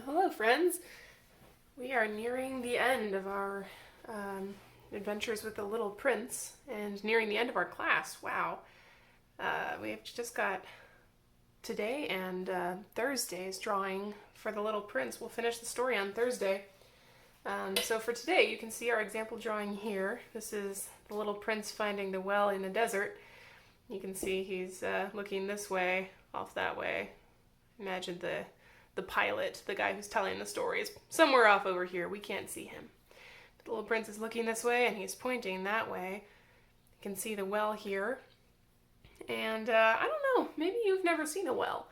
Hello, friends. We are nearing the end of our adventures with the Little Prince and nearing the end of our class. Wow. We have just got today and Thursday's drawing for the Little Prince. We'll finish the story on Thursday. So for today, you can see our example drawing here. This is the Little Prince finding the well in the desert. You can see he's looking this way, off that way. Imagine the pilot, the guy who's telling the story, is somewhere off over here. We can't see him. The Little Prince is looking this way and he's pointing that way. You can see the well here. And I don't know, maybe you've never seen a well.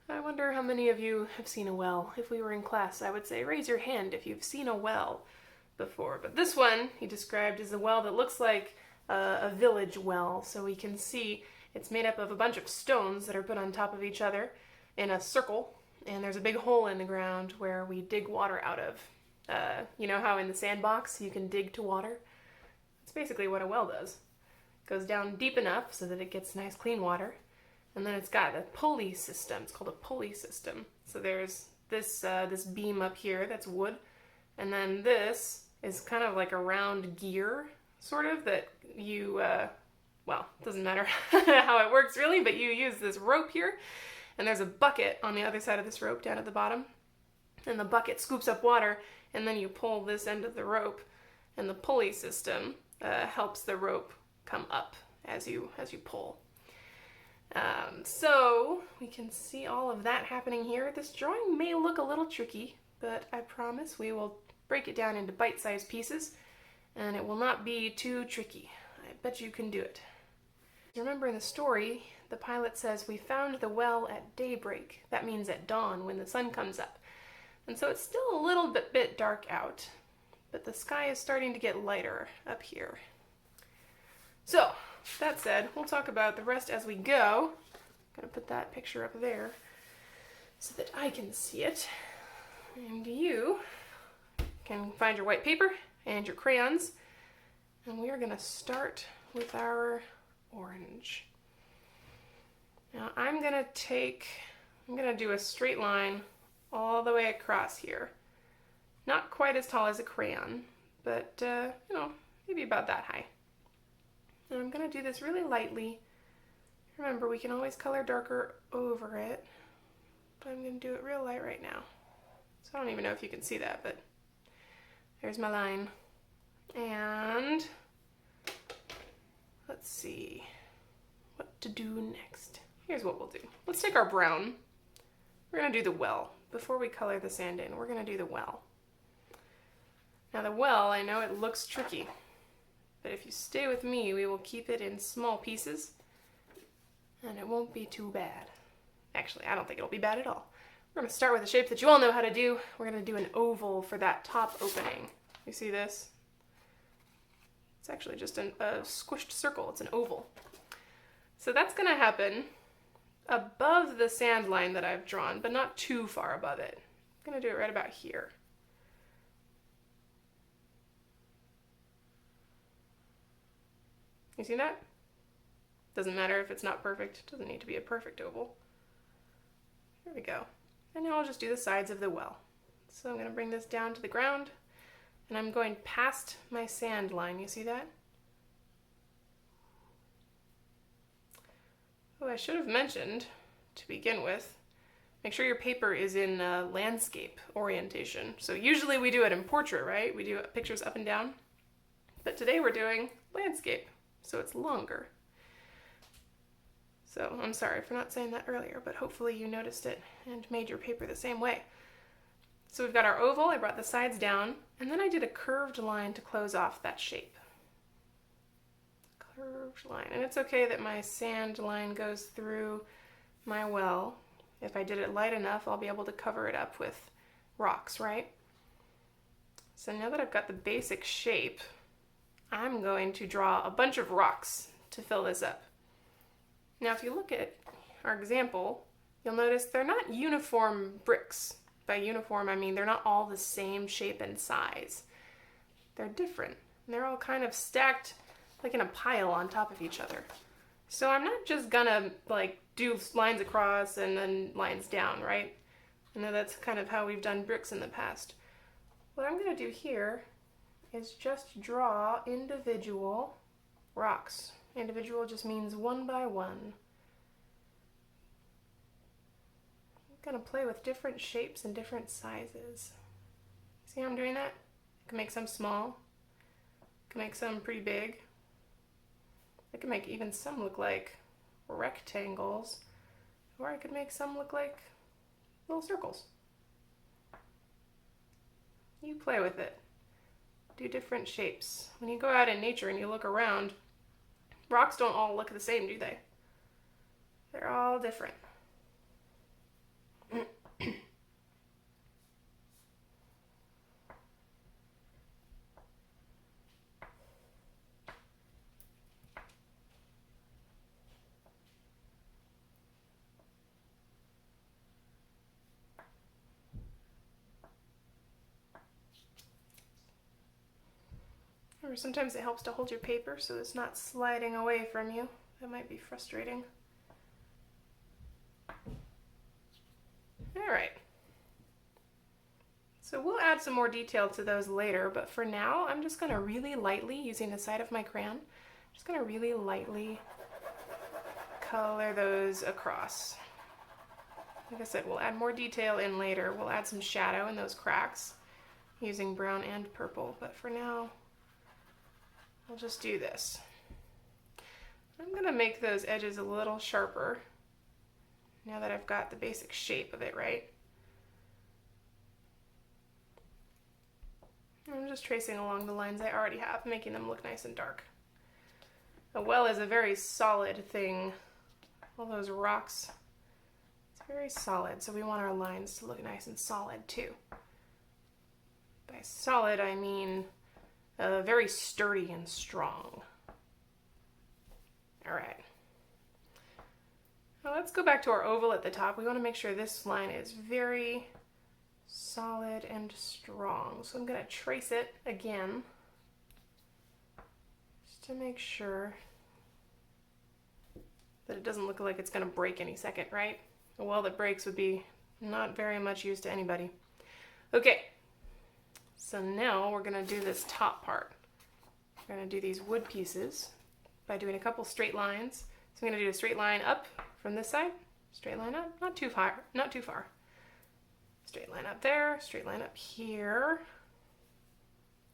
I wonder how many of you have seen a well. If we were in class, I would say raise your hand if you've seen a well before. But this one he described as a well that looks like a village well. So we can see it's made up of a bunch of stones that are put on top of each other in a circle. And there's a big hole in the ground where we dig water out of. You know how in the sandbox you can dig to water? It's basically what a well does. It goes down deep enough so that it gets nice clean water. And then it's got a pulley system. It's called a pulley system. So there's this beam up here that's wood. And then this is kind of like a round gear, sort of, that you, well, it doesn't matter how it works really, but you use this rope here. And there's a bucket on the other side of this rope down at the bottom. And the bucket scoops up water, and then you pull this end of the rope. And the pulley system helps the rope come up as you pull. So we can see all of that happening here. This drawing may look a little tricky, but I promise we will break it down into bite-sized pieces, and it will not be too tricky. I bet you can do it. Remember in the story, the pilot says, "We found the well at daybreak." That means at dawn, when the sun comes up. And so it's still a little bit dark out, but the sky is starting to get lighter up here. So, that said, we'll talk about the rest as we go. I'm going to put that picture up there so that I can see it. And you can find your white paper and your crayons. And we are going to start with our orange. Now I'm going to do a straight line all the way across here. Not quite as tall as a crayon, but maybe about that high. And I'm going to do this really lightly. Remember, we can always color darker over it, but I'm going to do it real light right now. So I don't even know if you can see that, but there's my line. And let's see what to do next. Here's what we'll do. Let's take our brown. We're going to do the well. Before we color the sand in, we're going to do the well. Now the well, I know it looks tricky, but if you stay with me, we will keep it in small pieces, and it won't be too bad. Actually, I don't think it'll be bad at all. We're going to start with a shape that you all know how to do. We're going to do an oval for that top opening. You see this? It's actually just a squished circle. It's an oval. So that's going to happen above the sand line that I've drawn, but not too far above it. I'm going to do it right about here. You see that? Doesn't matter if it's not perfect. It doesn't need to be a perfect oval. There we go. And now I'll just do the sides of the well. So I'm going to bring this down to the ground, and I'm going past my sand line. You see that? Oh, I should have mentioned, to begin with, make sure your paper is in landscape orientation. So usually we do it in portrait, right? We do pictures up and down. But today we're doing landscape, so it's longer. So I'm sorry for not saying that earlier, but hopefully you noticed it and made your paper the same way. So we've got our oval, I brought the sides down, and then I did a curved line to close off that shape. Curved line. And it's okay that my sand line goes through my well. If I did it light enough, I'll be able to cover it up with rocks, right? So now that I've got the basic shape, I'm going to draw a bunch of rocks to fill this up. Now if you look at our example, you'll notice they're not uniform bricks. By uniform, I mean they're not all the same shape and size. They're different. They're all kind of stacked like in a pile on top of each other. So I'm not just gonna like do lines across and then lines down, right? I know that's kind of how we've done bricks in the past. What I'm going to do here is just draw individual rocks. Individual just means one by one. I'm going to play with different shapes and different sizes. See how I'm doing that? I can make some small. I can make some pretty big. I can make even some look like rectangles, or I could make some look like little circles. You play with it. Do different shapes. When you go out in nature and you look around, rocks don't all look the same, do they? They're all different. Or sometimes it helps to hold your paper so it's not sliding away from you. That might be frustrating. All right. So we'll add some more detail to those later, but for now, I'm just gonna really lightly, using the side of my crayon, just gonna really lightly color those across. Like I said, we'll add more detail in later. We'll add some shadow in those cracks using brown and purple, but for now, I'll just do this. I'm gonna make those edges a little sharper now that I've got the basic shape of it right. I'm just tracing along the lines I already have, making them look nice and dark. A well is a very solid thing. All those rocks, it's very solid, so we want our lines to look nice and solid too. By solid, I mean very sturdy and strong. All right. Now let's go back to our oval at the top. We want to make sure this line is very solid and strong. So I'm going to trace it again just to make sure that it doesn't look like it's going to break any second, right? A well that breaks would be not very much use to anybody. Okay. So now we're going to do this top part. We're going to do these wood pieces by doing a couple straight lines. So I'm going to do a straight line up from this side, straight line up, not too far, not too far. Straight line up there, straight line up here,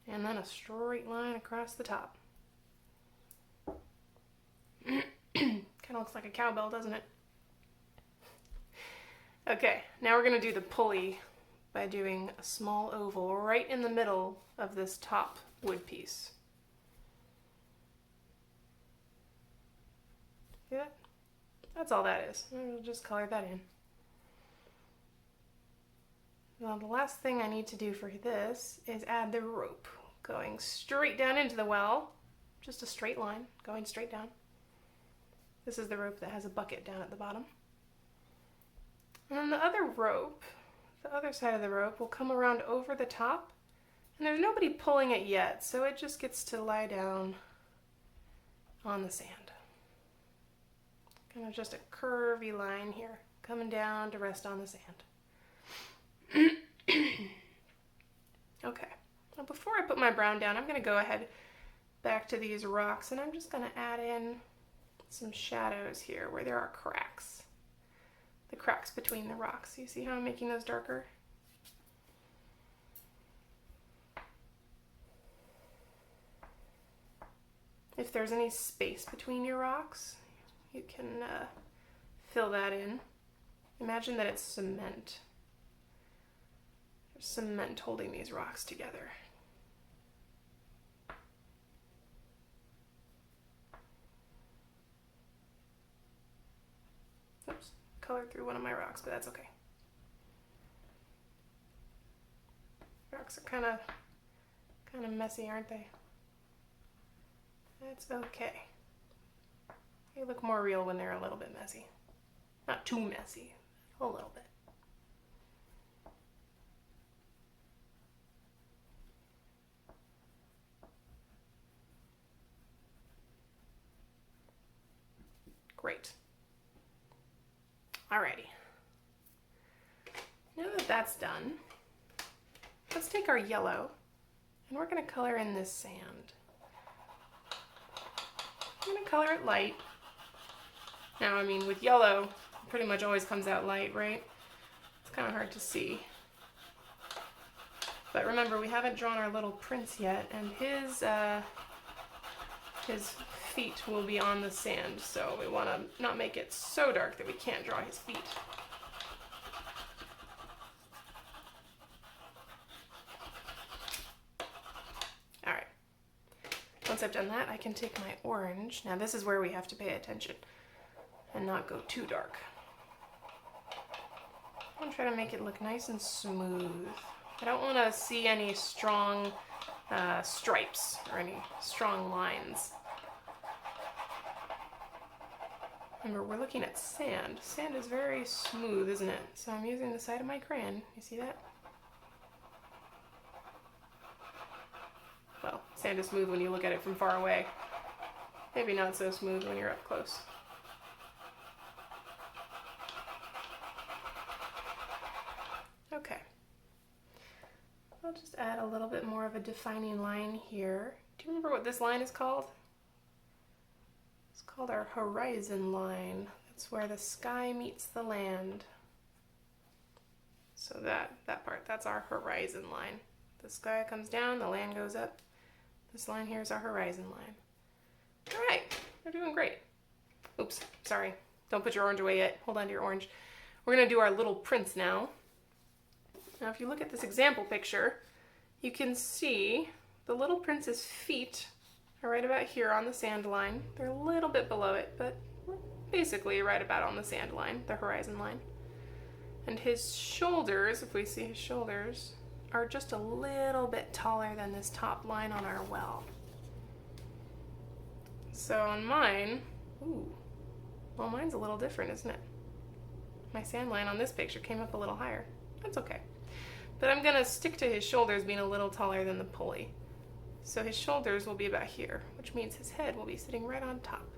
and then a straight line across the top. Kind of looks like a cowbell, doesn't it? Okay, now we're going to do the pulley by doing a small oval right in the middle of this top wood piece. See that? That's all that is. We'll just color that in. Now the last thing I need to do for this is add the rope going straight down into the well. Just a straight line going straight down. This is the rope that has a bucket down at the bottom. And then the other rope, the other side of the rope, will come around over the top. And there's nobody pulling it yet, so it just gets to lie down on the sand. Kind of just a curvy line here, coming down to rest on the sand. Okay, now before I put my brown down, I'm going to go ahead back to these rocks, and I'm just going to add in some shadows here where there are cracks. The cracks between the rocks. You see how I'm making those darker? If there's any space between your rocks, you can fill that in. Imagine that it's cement. There's cement holding these rocks together. Oops, colored through one of my rocks, but that's okay. Rocks are kind of messy, aren't they? That's okay. They look more real when they're a little bit messy. Not too messy, a little bit. Great. Alrighty. Now that that's done, let's take our yellow and we're going to color in this sand. I'm going to color it light. Now, I mean, with yellow, it pretty much always comes out light, right? It's kind of hard to see. But remember, we haven't drawn our little prince yet, and his feet will be on the sand, so we want to not make it so dark that we can't draw his feet. All right. Once I've done that, I can take my orange. Now this is where we have to pay attention and not go too dark. I'm going to try to make it look nice and smooth. I don't want to see any strong stripes or any strong lines. Remember, we're looking at sand. Sand is very smooth, isn't it? So I'm using the side of my crayon. You see that? Well, sand is smooth when you look at it from far away. Maybe not so smooth when you're up close. Okay. I'll just add a little bit more of a defining line here. Do you remember what this line is called? It's called our horizon line. That's where the sky meets the land. So that part, that's our horizon line. The sky comes down, the land goes up. This line here is our horizon line. All right, we're doing great. Oops, sorry. Don't put your orange away yet. Hold on to your orange. We're gonna do our little prince now. Now, if you look at this example picture, you can see the little prince's feet are right about here on the sand line. They're a little bit below it, but basically right about on the sand line, the horizon line. And his shoulders, if we see his shoulders, are just a little bit taller than this top line on our well. So on mine, well, mine's a little different, isn't it? My sand line on this picture came up a little higher. That's okay. But I'm gonna stick to his shoulders being a little taller than the pulley. So his shoulders will be about here, which means his head will be sitting right on top.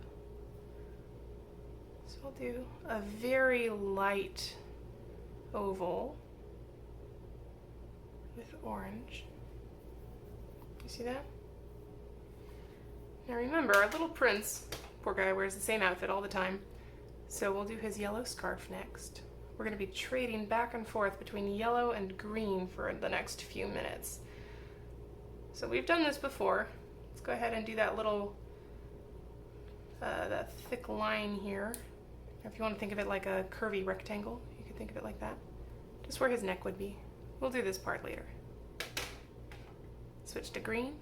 So I'll do a very light oval with orange. You see that? Now remember, our little prince, poor guy, wears the same outfit all the time. So we'll do his yellow scarf next. We're going to be trading back and forth between yellow and green for the next few minutes. So we've done this before. Let's go ahead and do that little, that thick line here. If you want to think of it like a curvy rectangle, you could think of it like that. Just where his neck would be. We'll do this part later. Switch to green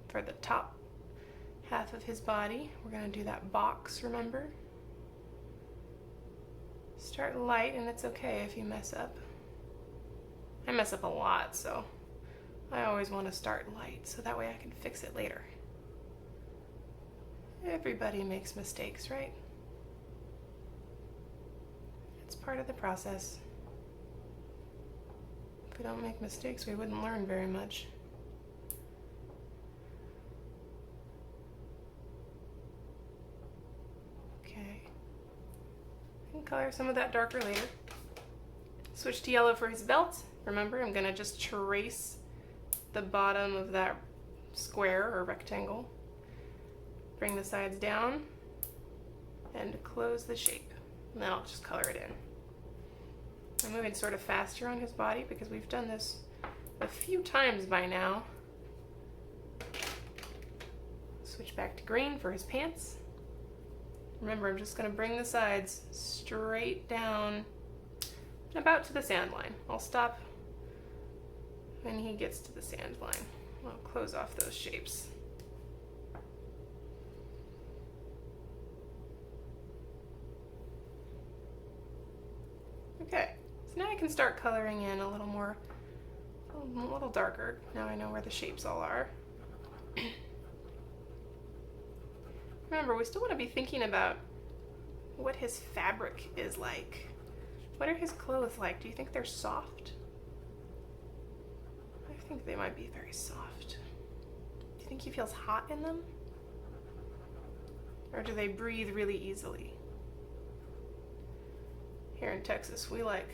for the top half of his body. We're going to do that box, remember? Start light, and it's okay if you mess up. I mess up a lot, so I always want to start light, so that way I can fix it later. Everybody makes mistakes, right? It's part of the process. If we don't make mistakes, we wouldn't learn very much. Color some of that darker later. Switch to yellow for his belt. Remember, I'm going to just trace the bottom of that square or rectangle. Bring the sides down and close the shape. And then I'll just color it in. I'm moving sort of fast here on his body because we've done this a few times by now. Switch back to green for his pants. Remember, I'm just going to bring the sides straight down and about to the sand line. I'll stop when he gets to the sand line. I'll close off those shapes. Okay, so now I can start coloring in a little more, a little darker. Now I know where the shapes all are. Remember, we still want to be thinking about what his fabric is like. What are his clothes like? Do you think they're soft? I think they might be very soft. Do you think he feels hot in them? Or do they breathe really easily? Here in Texas, we like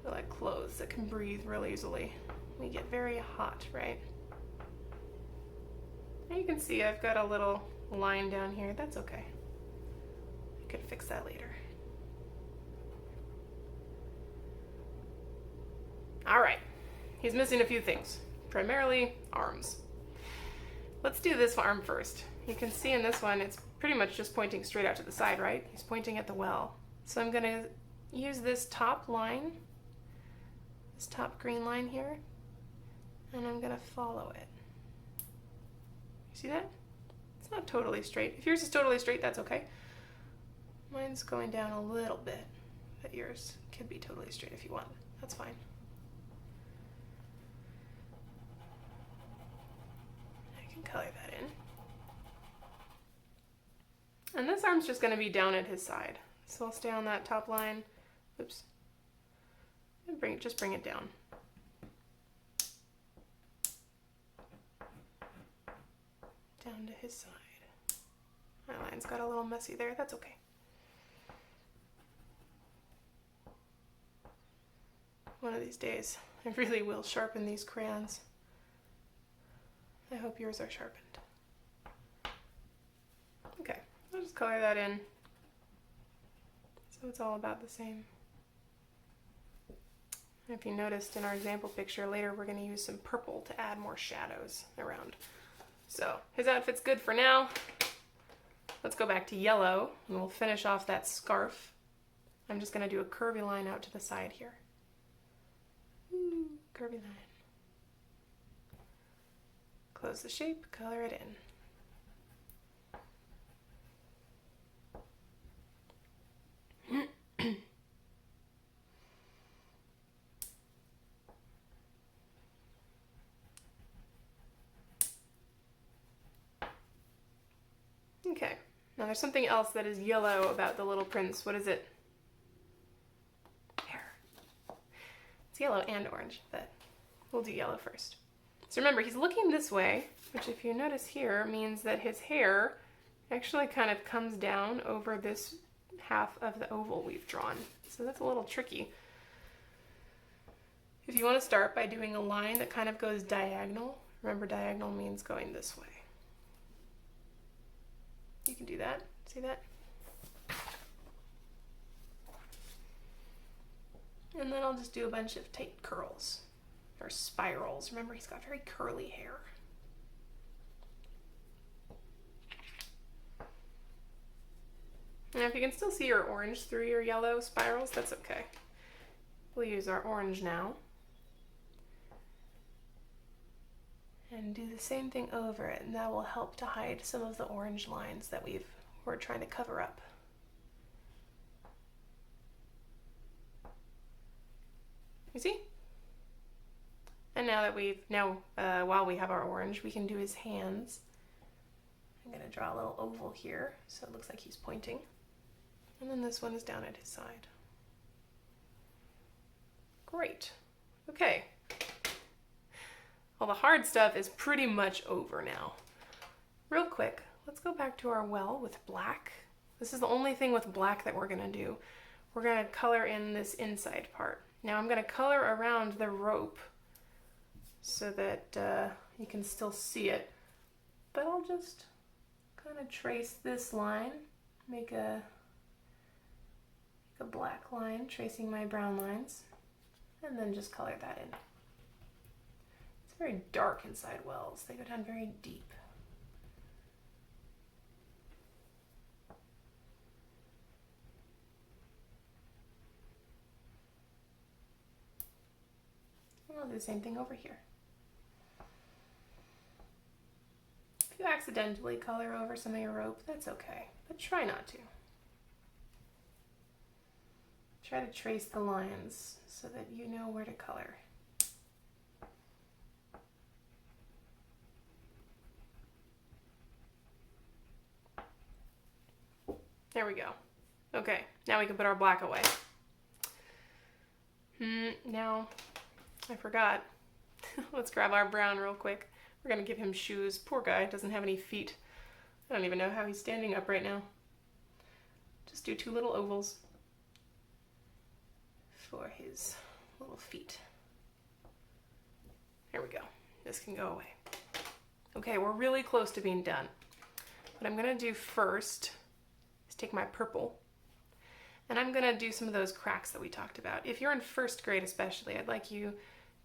We're like clothes that can breathe real easily. We get very hot, right? And you can see I've got a little line down here. That's okay. I could fix that later. All right, he's missing a few things, primarily arms. Let's do this arm first. You can see in this one, it's pretty much just pointing straight out to the side, right? He's pointing at the well. So I'm gonna use this top line, this top green line here, and I'm gonna follow it. You see that? It's not totally straight. If yours is totally straight, that's okay. Mine's going down a little bit, but yours could be totally straight if you want. That's fine. I can color that in. And this arm's just going to be down at his side. So I'll stay on that top line. Oops. And just bring it down. Down to his side. My line's got a little messy there. That's okay. One of these days, I really will sharpen these crayons. I hope yours are sharpened. Okay, I'll just color that in so it's all about the same. If you noticed in our example picture later, we're going to use some purple to add more shadows around. So his outfit's good for now. Let's go back to yellow and we'll finish off that scarf. I'm just going to do a curvy line out to the side here. Ooh, curvy line. Close the shape, color it in. Okay, now there's something else that is yellow about the little prince. What is it? Hair. It's yellow and orange, but we'll do yellow first. So remember, he's looking this way, which if you notice here means that his hair actually kind of comes down over this half of the oval we've drawn. So that's a little tricky. If you want to start by doing a line that kind of goes diagonal, remember diagonal means going this way. You can do that. See that? And then I'll just do a bunch of tight curls or spirals. Remember, he's got very curly hair. Now, if you can still see your orange through your yellow spirals, that's okay. We'll use our orange now. And do the same thing over it, and that will help to hide some of the orange lines that we're trying to cover up. You see? And now that while we have our orange, we can do his hands. I'm gonna draw a little oval here, so it looks like he's pointing. And then this one is down at his side. Great. Okay. Well, the hard stuff is pretty much over now. Real quick, let's go back to our well with black. This is the only thing with black that we're gonna do. We're gonna color in this inside part. Now I'm gonna color around the rope so that you can still see it. But I'll just kind of trace this line, make a black line tracing my brown lines, and then just color that in. It's very dark inside wells. They go down very deep. And I'll do the same thing over here. If you accidentally color over some of your rope, that's okay, but try not to. Try to trace the lines so that you know where to color. There we go. Okay, now we can put our black away. Now, I forgot. Let's grab our brown real quick. We're gonna give him shoes. Poor guy, doesn't have any feet. I don't even know how he's standing up right now. Just do two little ovals for his little feet. There we go. This can go away. Okay, we're really close to being done. What I'm gonna do first is take my purple, and I'm gonna do some of those cracks that we talked about. If you're in first grade especially, I'd like you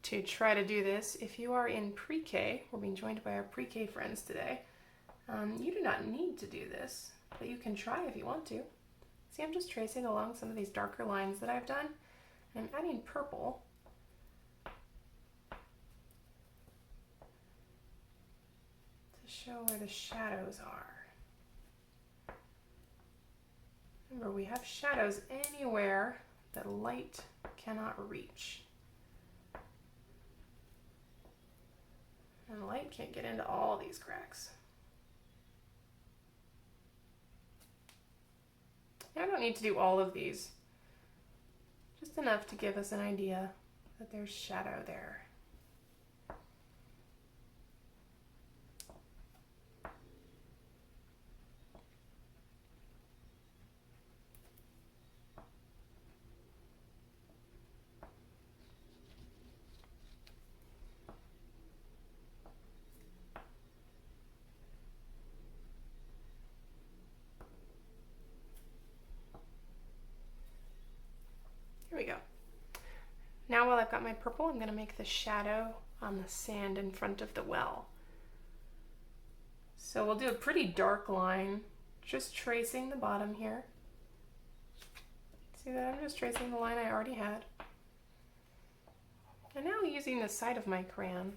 to try to do this. If you are in pre-K, we're being joined by our pre-K friends today, you do not need to do this, but you can try if you want to. See, I'm just tracing along some of these darker lines that I've done. I'm adding purple to show where the shadows are. Remember, we have shadows anywhere that light cannot reach. And light can't get into all these cracks. I don't need to do all of these. Just enough to give us an idea that there's shadow there. Here we go. Now while I've got my purple, I'm going to make the shadow on the sand in front of the well. So we'll do a pretty dark line, just tracing the bottom here. See that? I'm just tracing the line I already had. And now using the side of my crayon,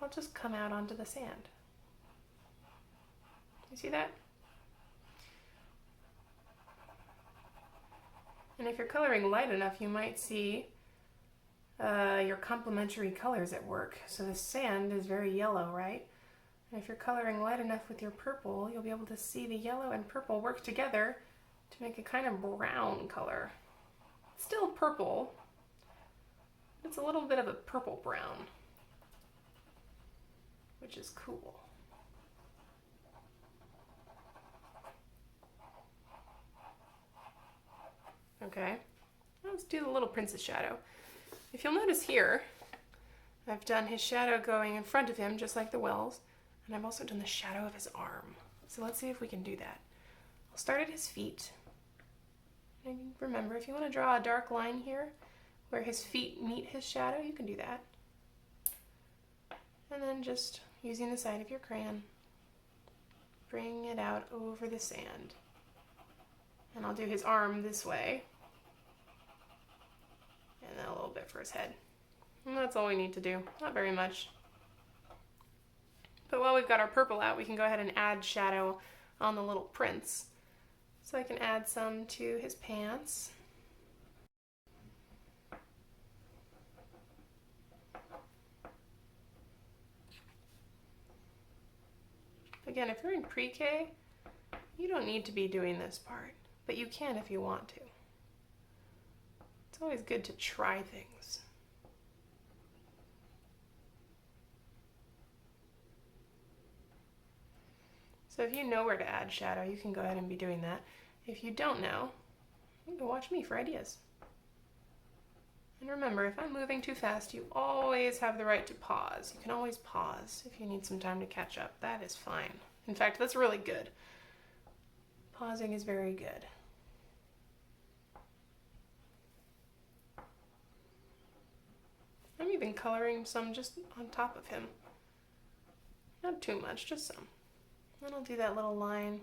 I'll just come out onto the sand. You see that? And if you're coloring light enough, you might see your complementary colors at work. So the sand is very yellow, right? And if you're coloring light enough with your purple, you'll be able to see the yellow and purple work together to make a kind of brown color. It's still purple. It's a little bit of a purple brown, which is cool. Okay, let's do the little prince's shadow. If you'll notice here, I've done his shadow going in front of him, just like the wells, and I've also done the shadow of his arm. So let's see if we can do that. I'll start at his feet. And remember, if you want to draw a dark line here, where his feet meet his shadow, you can do that. And then just using the side of your crayon, bring it out over the sand. And I'll do his arm this way. And then a little bit for his head. And that's all we need to do, not very much. But while we've got our purple out, we can go ahead and add shadow on the little prince. So I can add some to his pants. Again, if you're in pre-K, you don't need to be doing this part, but you can if you want to. It's always good to try things. So if you know where to add shadow, you can go ahead and be doing that. If you don't know, you can watch me for ideas. And remember, if I'm moving too fast, you always have the right to pause. You can always pause if you need some time to catch up. That is fine. In fact, that's really good. Pausing is very good. I'm even coloring some just on top of him. Not too much, just some. Then I'll do that little line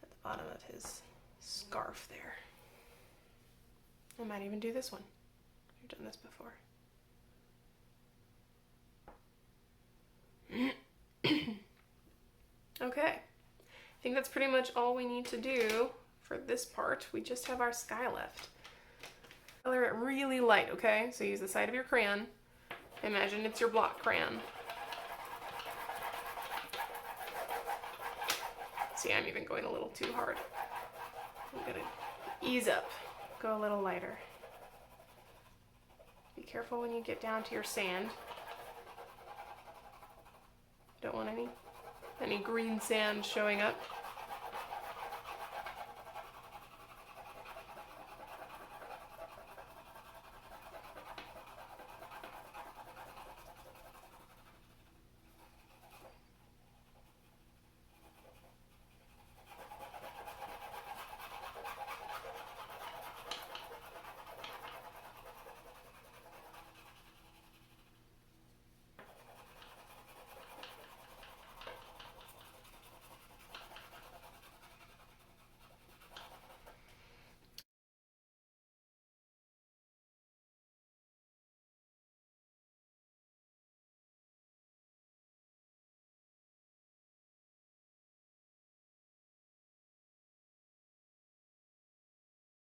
at the bottom of his scarf there. I might even do this one. I've done this before. Okay, I think that's pretty much all we need to do for this part. We just have our sky left. Color it really light, okay? So use the side of your crayon. Imagine it's your block crayon. See, I'm even going a little too hard. I'm gonna ease up, go a little lighter. Be careful when you get down to your sand. Don't want any green sand showing up.